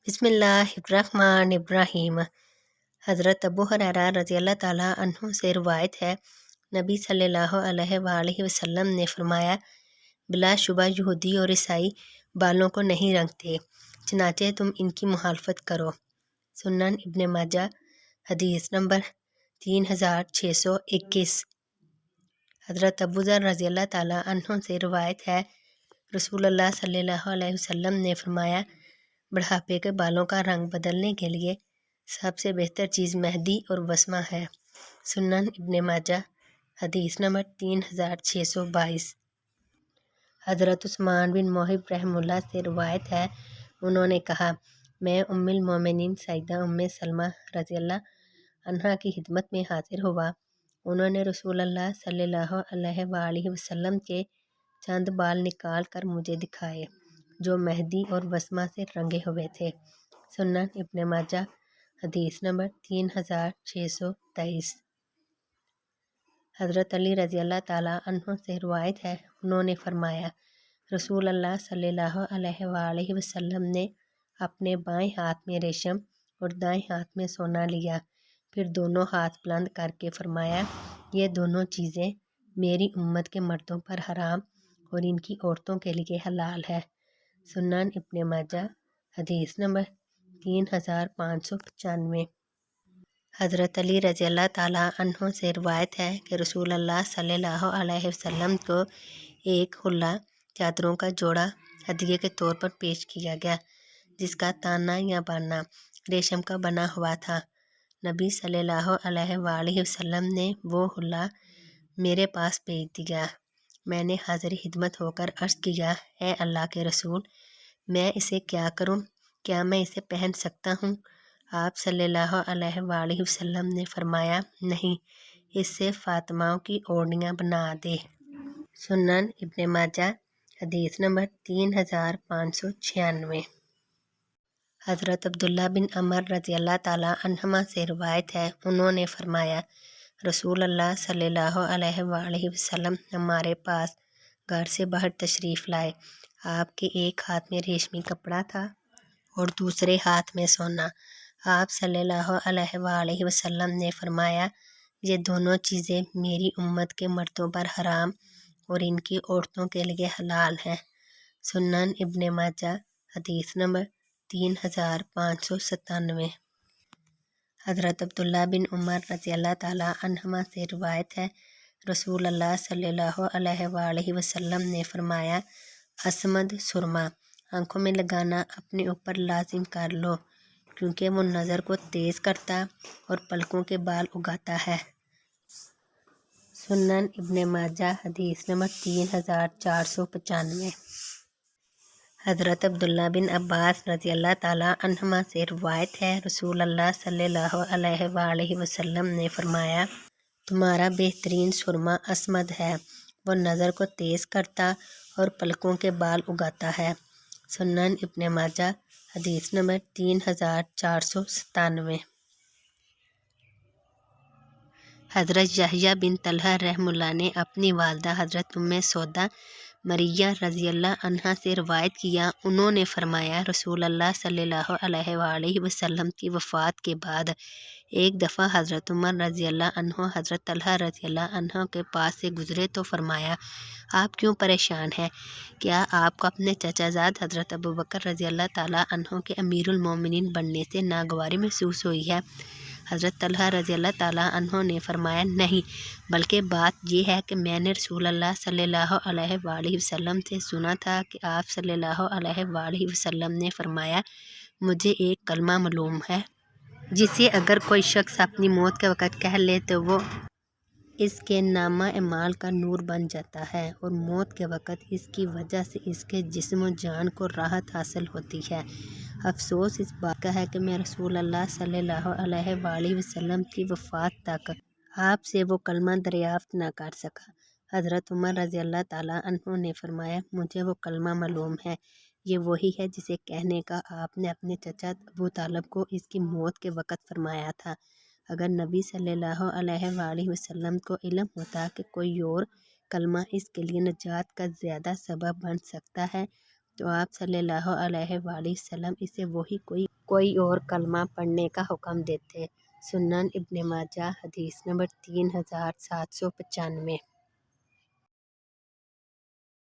बिस्मिल्लाहिर्रहमानिर्रहीम। हज़रत अबू हुरैरा रज़ी अल्लाह ताला अन्हु से रिवायत है, नबी सल्लल्लाहु अलैहि वसल्लम ने फरमाया, बिलाशुबा यहूदी और ईसाई बालों को नहीं रंगते, चनाचे तुम इनकी मुखालफत करो। सुनन इब्ने माजा हदीस नंबर 3621। हज़रत अबू ज़र रज़ी अल्लाह ताला अन्हु से रिवायत है, रसूलुल्लाह सल्लल्लाहु अलैहि वसल्लम ने फरमाया, बुढ़ापे के बालों का रंग बदलने के लिए सबसे बेहतर चीज़ मेहंदी और वस्मा है। सुनन इब्ने माजा हदीस नंबर 3622। हज़रत उस्मान बिन मोहिब रहमुल्लाह से रिवायत है, उन्होंने कहा, मैं उम्मुल मोमिनीन सैयदा उम्मे सलमा रज़ी अल्लाह अन्हा की खिदमत में हाजिर हुआ। उन्होंने रसूलुल्लाह सल्लल्लाहु अलैहि वसल्लम के चंद बाल निकाल कर मुझे दिखाए, जो मेहंदी और वस्मा से रंगे हुए थे। सुनन इब्ने माजा हदीस नंबर 3623। हज़रत अली रज़ी अल्लाह ताला अन्हु से रिवायत है, उन्होंने फरमाया, रसूलुल्लाह सल्लल्लाहु अलैहि वसल्लम ने अपने बाएं हाथ में रेशम और दाएं हाथ में सोना लिया, फिर दोनों हाथ बुलंद करके फरमाया, ये दोनों चीज़ें मेरी उम्मत के मर्दों पर हराम और इनकी औरतों के लिए हलाल है। सुनन इब्ने माजा हदीस नंबर 3595। हज़रत अली रज़ी अल्लाह ताला अन्हु से रिवायत है कि रसूलुल्लाह सल्लल्लाहु अलैहि वसल्लम को एक हुल्ला चादरों का जोड़ा हदिये के तौर पर पेश किया गया, जिसका ताना या बाना रेशम का बना हुआ था। नबी सल्लल्लाहु अलैहि वसल्लम ने वो हुल्ला मेरे पास भेज दिया। मैंने हाजिर खिदमत होकर अर्ज़ किया, ए अल्लाह के रसूल, मैं इसे क्या करूं? क्या मैं इसे पहन सकता हूं? आप सल्लल्लाहु अलैहि वसल्लम ने फरमाया, नहीं, इससे फातिमाओं की ओढ़नियाँ बना दे। सुनन इब्ने माजा हदीस नंबर 3596। हज़रत अब्दुल्ला बिन अमर रज़ी अल्लाह ताला अन्हुमा से रिवायत है, उन्होंने फरमाया, रसूलुल्लाह सल्लल्लाहु अलैहि वसल्लम हमारे पास घर से बाहर तशरीफ़ लाए। आपके एक हाथ में रेशमी कपड़ा था और दूसरे हाथ में सोना। आप सल्लल्लाहु अलैहि वसल्लम ने फरमाया, ये दोनों चीज़ें मेरी उम्मत के मर्दों पर हराम और इनकी औरतों के लिए हलाल हैं। सुनन इब्ने माजा हदीस नंबर 3597। हज़रत अब्दुल्ला बिन उमर रज़ी अल्लाह ताला अन्हुमा से रिवायत है, रसूलुल्लाह सल्लल्लाहु अलैहि वसल्लम ने फरमाया, असमद सुरमा आँखों में लगाना अपने ऊपर लाजिम कर लो, क्योंकि वो नज़र को तेज़ करता और पलकों के बाल उगाता है। सुनन इब्ने माजा हदीस नंबर 3495। हज़रत अब्दुल्ला बिन अब्बास रज़ी अल्लाह ताला अन्हुमा से रिवायत है, रसूलुल्लाह सल्लल्लाहु अलैहि वसल्लम ने फरमाया, तुम्हारा बेहतरीन सुरमा असमद है, वो नज़र को तेज़ करता और पलकों के बाल उगाता है। सुनन इब्ने माजा हदीस नंबर 3497। हज़रत यहया बिन तलहा रहमुल्लाह ने अपनी वालदा हज़रत उम्मे सौदा मरिया रज़ी अल्लाह अन्हा से रिवायत किया, उन्होंने फरमाया, रसूलुल्लाह सल्लल्लाहु अलैहि वसल्लम की वफ़ात के बाद एक दफ़ा हज़रत उमर रज़ी अल्लाह अन्हु हज़रत तलहा रज़ी अल्लाह अन्हु के पास से गुज़रे तो फरमाया, आप क्यों परेशान हैं? क्या आपको अपने चचाजाद हज़रत अबू बकर रज़ी अल्लाह ताला अन्हु के अमीरुल मोमिनीन बनने से नागवारी महसूस हुई है? हज़रत तलहा रज़ी अल्लाह ताला अन्हु ने फरमाया, नहीं, बल्कि बात यह है कि मैंने रसूलुल्लाह सल्लल्लाहु अलैहि वसल्लम से सुना था कि आप सल्लल्लाहु अलैहि वसल्लम ने फरमाया, मुझे एक कलमा मालूम है, जिसे अगर कोई शख्स अपनी मौत के वक़्त कह ले तो वो इसके नामा एमाल का नूर बन जाता है और मौत के वक़्त इसकी वजह से इसके जिस्म और जान को राहत हासिल होती है। अफसोस इस बात का है कि मैं रसूलुल्लाह सल्लल्लाहु अलैहि वसल्लम की वफ़ात तक आपसे वो कलमा दरियाफ़्त न कर सका। हज़रत उमर रज़ी अल्लाह ताला अन्हु ने फरमाया, मुझे वो कलमा मालूम है, ये वही है जिसे कहने का आपने अपने चचा अबू तालिब को इसकी मौत के वक़्त फरमाया था। अगर नबी सल्लल्लाहु अलैहि वसल्लम को इल्म होता कि कोई और कलमा इसके लिए नजात का ज़्यादा सबब बन सकता है, तो आप सल्लल्लाहु अलैहि वसल्लम इसे वही कोई کوئی اور کلمہ پڑھنے کا حکم دیتے۔ سنن ابن ماجہ حدیث نمبر 3795۔